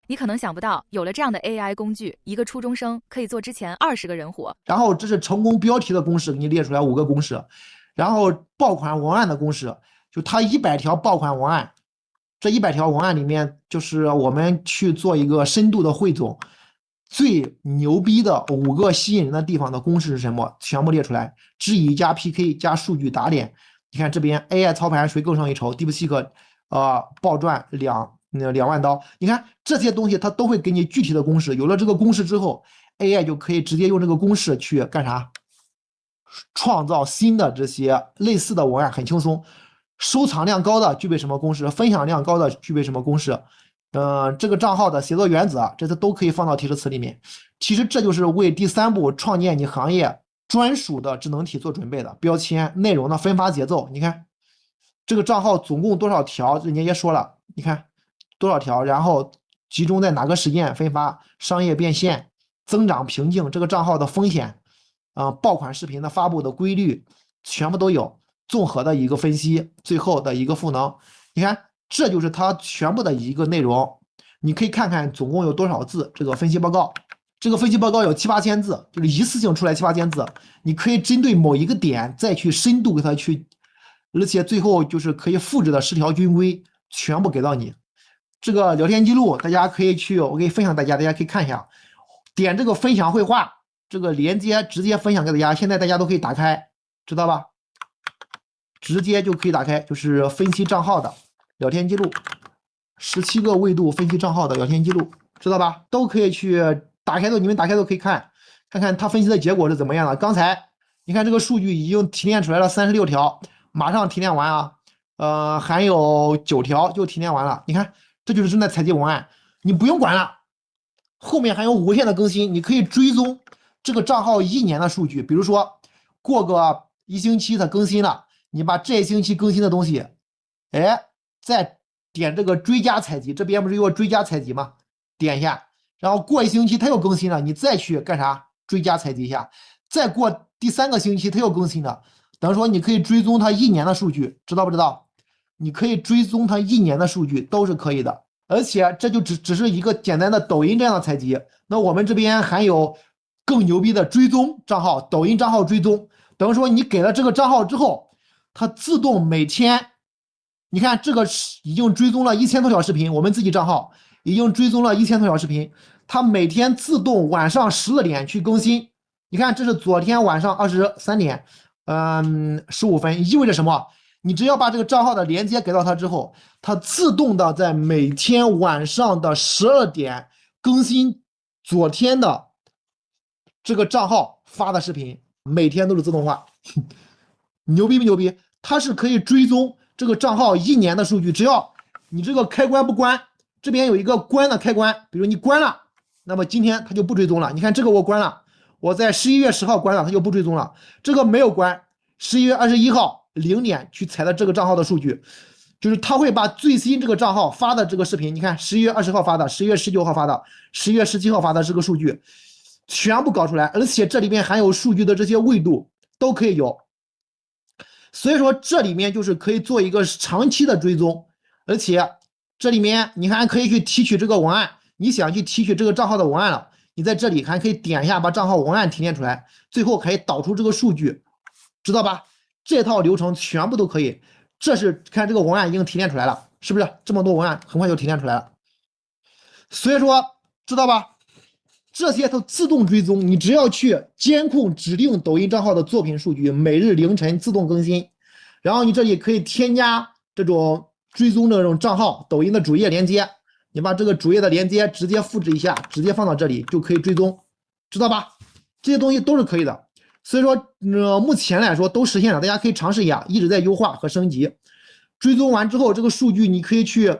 你可能想不到，有了这样的 AI 工具，一个初中生可以做之前20个人活。然后这是成功标题的公式，给你列出来5个公式，然后爆款文案的公式，就它100条爆款文案，这100条文案里面，就是我们去做一个深度的汇总，最牛逼的5个吸引人的地方的公式是什么？全部列出来，质疑加 PK 加数据打脸。你看这边 AI 操盘谁更胜一筹 ，DeepSeek 暴赚2万刀。你看这些东西它都会给你具体的公式，有了这个公式之后 ，AI 就可以直接用这个公式去干啥？创造新的这些类似的文案，很轻松。收藏量高的具备什么公式？分享量高的具备什么公式？这个账号的写作原则，这些都可以放到提示词里面。其实这就是为第3步创建你行业专属的智能体做准备的。标签、内容的分发节奏，你看这个账号总共多少条，人家也说了，你看多少条，然后集中在哪个时间分发，商业变现、增长瓶颈，这个账号的风险，爆款视频的发布的规律，全部都有。综合的一个分析，最后的一个赋能，你看，这就是它全部的一个内容。你可以看看总共有多少字。这个分析报告，这个分析报告有7、8千字，就是一次性出来7、8千字。你可以针对某一个点再去深度给它去，而且最后就是可以复制的10条军规全部给到你。这个聊天记录大家可以去，我给分享大家可以看一下，点这个分享绘画这个连接直接分享给大家。现在大家都可以打开，知道吧？直接就可以打开，就是分析账号的聊天记录，17个维度分析账号的聊天记录，知道吧？都可以去打开，你们打开都可以看看它分析的结果是怎么样的。刚才你看这个数据已经提炼出来了36条，马上提炼完啊，还有9条就提炼完了。你看，这就是正在采集文案，你不用管了，后面还有无限的更新，你可以追踪这个账号1年的数据，比如说过个1星期它更新了。你把这一星期更新的东西，再点这个追加采集，这边不是有个追加采集吗？点一下，然后过1星期它又更新了，你再去干啥？追加采集一下，再过第3个星期它又更新了，等于说你可以追踪它1年的数据，知道不知道？你可以追踪它1年的数据都是可以的，而且这就只是一个简单的抖音这样的采集，那我们这边还有更牛逼的追踪账号，抖音账号追踪，等于说你给了这个账号之后。它自动每天，你看这个已经追踪了1000多条视频，我们自己账号已经追踪了1000多条视频，它每天自动晚上12点去更新。你看，这是昨天晚上23点，15分，意味着什么？你只要把这个账号的连接给到它之后，它自动的在每天晚上的12点更新昨天的这个账号发的视频，每天都是自动化，牛逼不牛逼？它是可以追踪这个账号1年的数据，只要你这个开关不关，这边有一个关的开关，比如你关了，那么今天它就不追踪了。你看这个我关了，我在11月10号关了，它就不追踪了。这个没有关，11月21号0点去采的这个账号的数据，就是它会把最新这个账号发的这个视频，你看11月20号发的，11月19号发的，11月17号发的这个数据全部搞出来，而且这里面含有数据的这些维度都可以有。所以说这里面就是可以做一个长期的追踪，而且这里面你还可以去提取这个文案，你想去提取这个账号的文案了，你在这里还可以点一下把账号文案提炼出来，最后可以导出这个数据，知道吧？这套流程全部都可以。这是看这个文案已经提炼出来了，是不是这么多文案很快就提炼出来了？所以说知道吧？这些都自动追踪，你只要去监控指定抖音账号的作品数据，每日凌晨自动更新。然后你这里可以添加这种追踪这种账号抖音的主页连接，你把这个主页的连接直接复制一下，直接放到这里就可以追踪，知道吧？这些东西都是可以的。所以说，目前来说都实现了，大家可以尝试一下，一直在优化和升级。追踪完之后，这个数据你可以去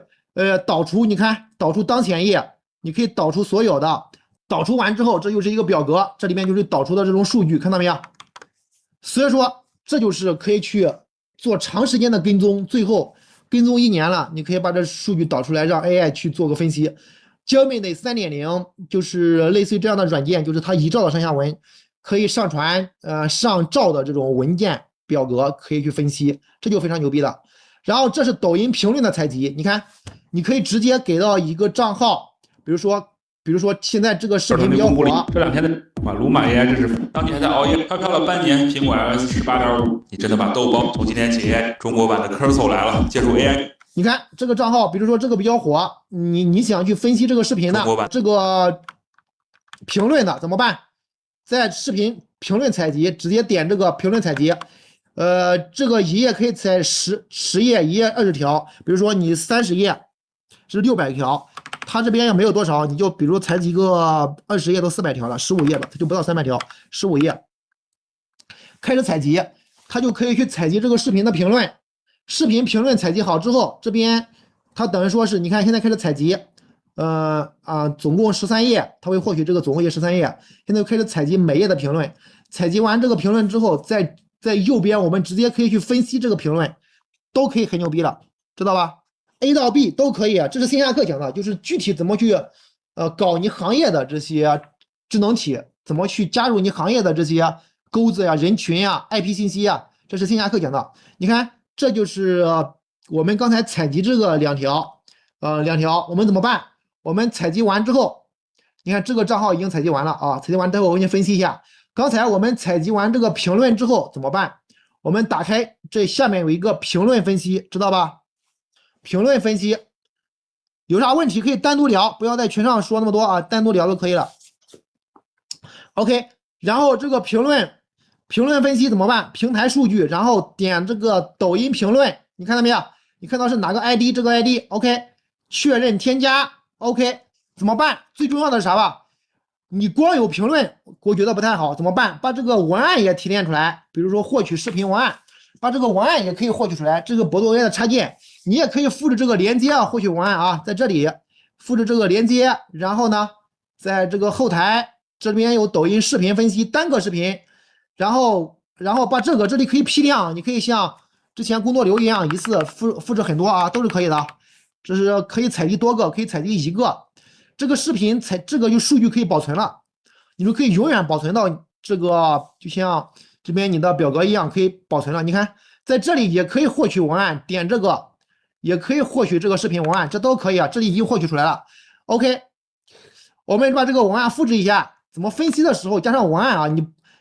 导出，你看导出当前页，你可以导出所有的。导出完之后，这又是一个表格，这里面就是导出的这种数据，看到没有？所以说，这就是可以去做长时间的跟踪，最后跟踪1年了，你可以把这数据导出来，让 AI 去做个分析。Gemini 3.0就是类似于这样的软件，就是它一兆的上下文可以上传上兆的这种文件表格，可以去分析，这就非常牛逼了。然后这是抖音评论的采集，你看，你可以直接给到一个账号。比如说现在这个视频比较火，这两天的鲁马 AI 真是，当你还在熬夜飘飘了半年苹果 iOS 18.5，你真的把豆包从今天起 AI 中国版的 Cursor 来了，接触 AI。你看这个账号，比如说这个比较火，你想去分析这个视频的这个评论的怎么办？在视频评论采集，直接点这个评论采集，这个一页可以采10页，一页20条，比如说你30页是600条。它这边也没有多少，你就比如采集个20页都400条了，15页吧，它就不到300条，15页。开始采集，它就可以去采集这个视频的评论。视频评论采集好之后，这边它等于说是，你看现在开始采集，总共13页，它会获取这个总共页13页。现在开始采集每页的评论，采集完这个评论之后，在右边我们直接可以去分析这个评论，都可以很牛逼了，知道吧？A 到 B 都可以，这是线下课讲的，就是具体怎么去搞你行业的这些智能体，怎么去加入你行业的这些钩子呀、人群呀、IP 信息呀，这是线下课讲的。你看，这就是我们刚才采集这个两条，我们怎么办？我们采集完之后，你看这个账号已经采集完了啊，采集完之后我给你分析一下，刚才我们采集完这个评论之后怎么办？我们打开这下面有一个评论分析，知道吧？评论分析有啥问题可以单独聊，不要在群上说那么多啊，单独聊就可以了。OK， 然后这个评论分析怎么办？平台数据，然后点这个抖音评论，你看到没有？你看到是哪个 ID？ 这个 ID，OK， 确认添加 ，OK， 怎么办？最重要的是啥吧？你光有评论，我觉得不太好，怎么办？把这个文案也提炼出来，比如说获取视频文案，把这个文案也可以获取出来，这个博多 AI 的插件。你也可以复制这个连接啊，获取文案啊，在这里复制这个连接，然后呢，在这个后台这边有抖音视频分析单个视频，然后把这里可以批量，你可以像之前工作流一样一次复制很多啊，都是可以的。这是可以采集多个，可以采集1个，这个视频这个就数据可以保存了，你们可以永远保存到这个，就像这边你的表格一样可以保存了。你看在这里也可以获取文案，点这个。也可以获取这个视频文案，这都可以啊，这里已经获取出来了。OK， 我们把这个文案复制一下，怎么分析的时候加上文案啊？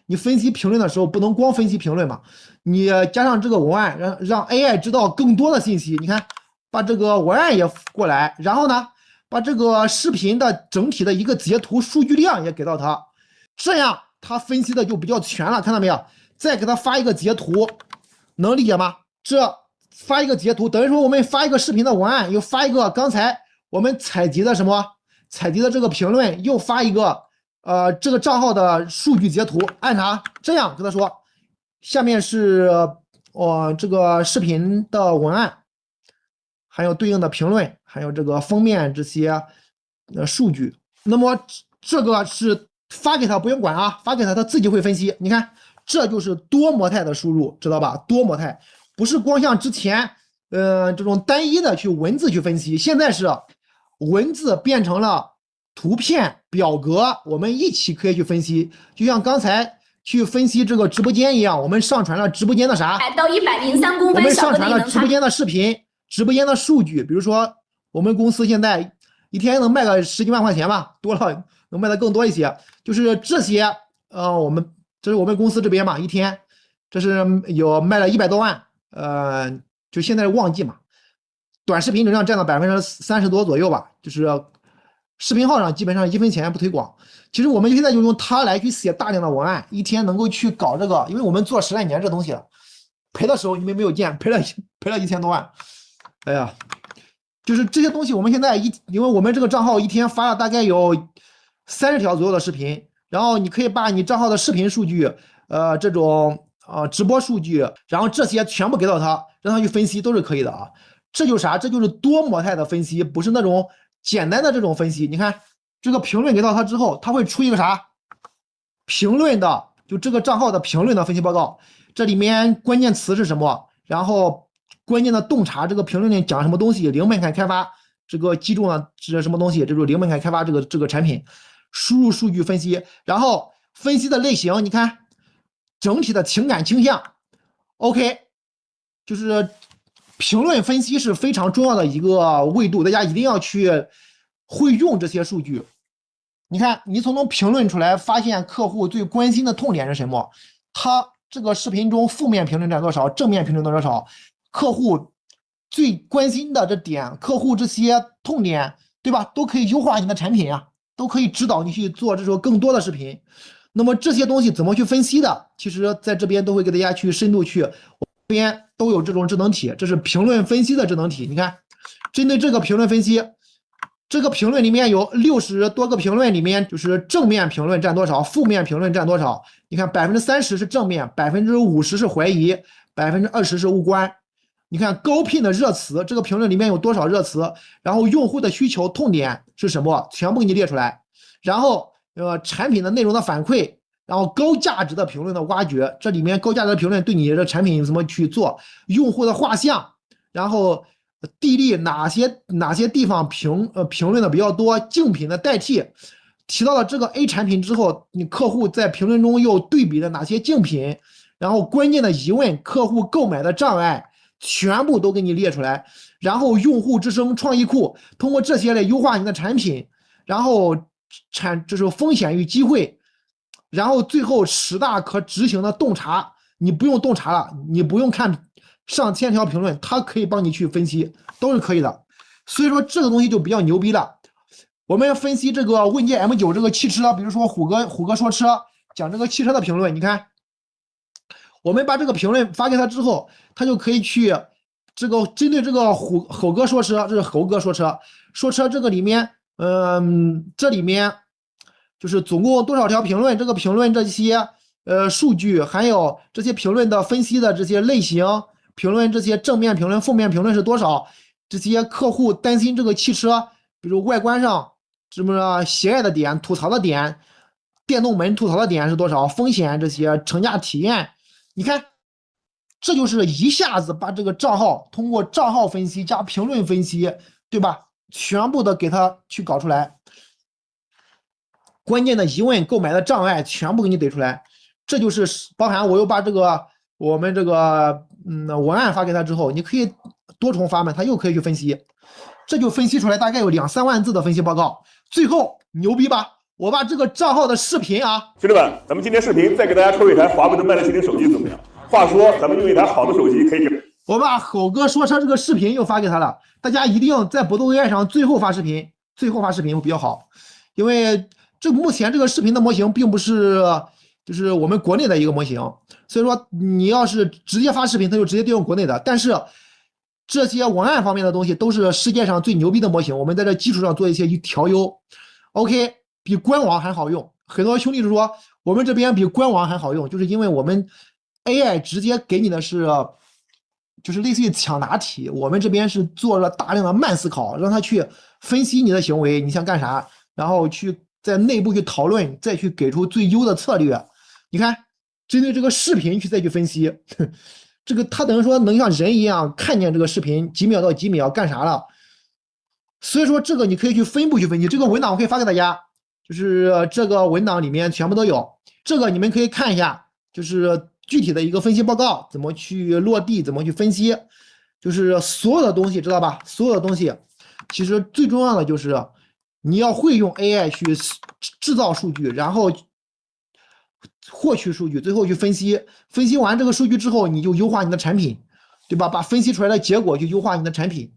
你分析评论的时候不能光分析评论嘛，你加上这个文案，让 AI 知道更多的信息。你看，把这个文案也过来，然后呢，把这个视频的整体的一个截图数据量也给到它，这样它分析的就比较全了，看到没有？再给它发一个截图，能理解吗？这发一个截图，等于说我们发一个视频的文案，又发一个刚才我们采集的这个评论，又发一个这个账号的数据截图，按啥？这样跟他说，下面是这个视频的文案，还有对应的评论，还有这个封面这些数据。那么这个是发给他不用管啊，发给他他自己会分析。你看，这就是多模态的输入，知道吧？多模态。不是光像之前，这种单一的去文字去分析，现在是文字变成了图片、表格，我们一起可以去分析。就像刚才去分析这个直播间一样，我们上传了直播间的啥？到103公分，我们上传了直播间的视频、直播间的数据，比如说我们公司现在一天能卖个10几万块钱吧，多了能卖的更多一些。就是这些，这是我们公司这边嘛，一天这是有卖了100多万。就现在是旺季嘛，短视频流量占到30%多左右吧，就是视频号上基本上1分钱不推广。其实我们现在就用它来去写大量的文案，一天能够去搞这个，因为我们做10来年这东西了，赔的时候你们没有见，赔了1000多万。哎呀，就是这些东西我们现在因为我们这个账号一天发了大概有30条左右的视频，然后你可以把你账号的视频数据，这种直播数据，然后这些全部给到他，让他去分析都是可以的啊。这就是啥？这就是多模态的分析，不是那种简单的这种分析。你看这个评论给到他之后，他会出一个啥？评论的，就这个账号的评论的分析报告，这里面关键词是什么？然后关键的洞察这个评论里讲什么东西？零门槛开发这个击中了是什么东西？这就是零门槛开发这个产品，输入数据分析，然后分析的类型，你看。整体的情感倾向 ，OK， 就是评论分析是非常重要的一个维度，大家一定要去会用这些数据。你看，你从中评论出来，发现客户最关心的痛点是什么？他这个视频中负面评论占多少，正面评论多少？客户最关心的这点，客户这些痛点，对吧？都可以优化你的产品啊，都可以指导你去做这种更多的视频。那么这些东西怎么去分析的？其实在这边都会给大家去深度去，我这边都有这种智能体，这是评论分析的智能体。你看，针对这个评论分析，这个评论里面有60多个评论，里面就是正面评论占多少，负面评论占多少？你看30%是正面，50%是怀疑，20%是无关。你看高频的热词，这个评论里面有多少热词？然后用户的需求痛点是什么？全部给你列出来。然后产品的内容的反馈，然后高价值的评论的挖掘，这里面高价值的评论对你的产品怎么去做？用户的画像，然后地利哪些地方评论的比较多，竞品的代替。提到了这个 A 产品之后，你客户在评论中又对比了哪些竞品？然后关键的疑问，客户购买的障碍。全部都给你列出来，然后用户之声创意库，通过这些来优化你的产品，然后就是风险与机会，然后最后10大可执行的洞察，你不用洞察了，你不用看上千条评论，它可以帮你去分析，都是可以的。所以说这个东西就比较牛逼了。我们分析这个问界 M9 这个汽车，比如说虎哥说车，讲这个汽车的评论，你看。我们把这个评论发给他之后，他就可以去这个针对这个猴哥说车，这是猴哥说车这个里面，这里面就是总共多少条评论，这个评论这些数据，还有这些评论的分析的这些类型，评论这些正面评论、负面评论是多少，这些客户担心这个汽车，比如外观上什么喜爱的点、吐槽的点，电动门吐槽的点是多少，风险这些乘驾体验。你看，这就是一下子把这个账号通过账号分析加评论分析，对吧？全部的给他去搞出来，关键的疑问、购买的障碍全部给你怼出来。这就是包含我又把这个我们这个文案发给他之后，你可以多重发嘛，他又可以去分析，这就分析出来大概有2-3万字的分析报告。最后牛逼吧？我把这个账号的视频啊，兄弟们，咱们今天视频再给大家抽一台华为的麦乐70手机怎么样？话说，咱们用一台好的手机可以我把猴哥说车这个视频又发给他了，大家一定在百度 AI 上最后发视频会比较好，因为目前这个视频的模型并不是就是我们国内的一个模型，所以说你要是直接发视频，它就直接调用国内的，但是这些文案方面的东西都是世界上最牛逼的模型，我们在这基础上做一些调优。OK。比官网还好用，很多兄弟就说我们这边比官网还好用，就是因为我们 AI 直接给你的是，就是类似于抢答题，我们这边是做了大量的慢思考，让他去分析你的行为，你想干啥，然后去在内部去讨论，再去给出最优的策略。你看，针对这个视频再去分析，这个他等于说能像人一样看见这个视频几秒到几秒干啥了，所以说这个你可以去分步去分析，这个文档我可以发给大家。就是这个文档里面全部都有，这个你们可以看一下，就是具体的一个分析报告，怎么去落地，怎么去分析，就是所有的东西知道吧？所有的东西，其实最重要的就是你要会用 AI 去制造数据，然后获取数据，最后去分析，分析完这个数据之后，你就优化你的产品，对吧？把分析出来的结果去优化你的产品。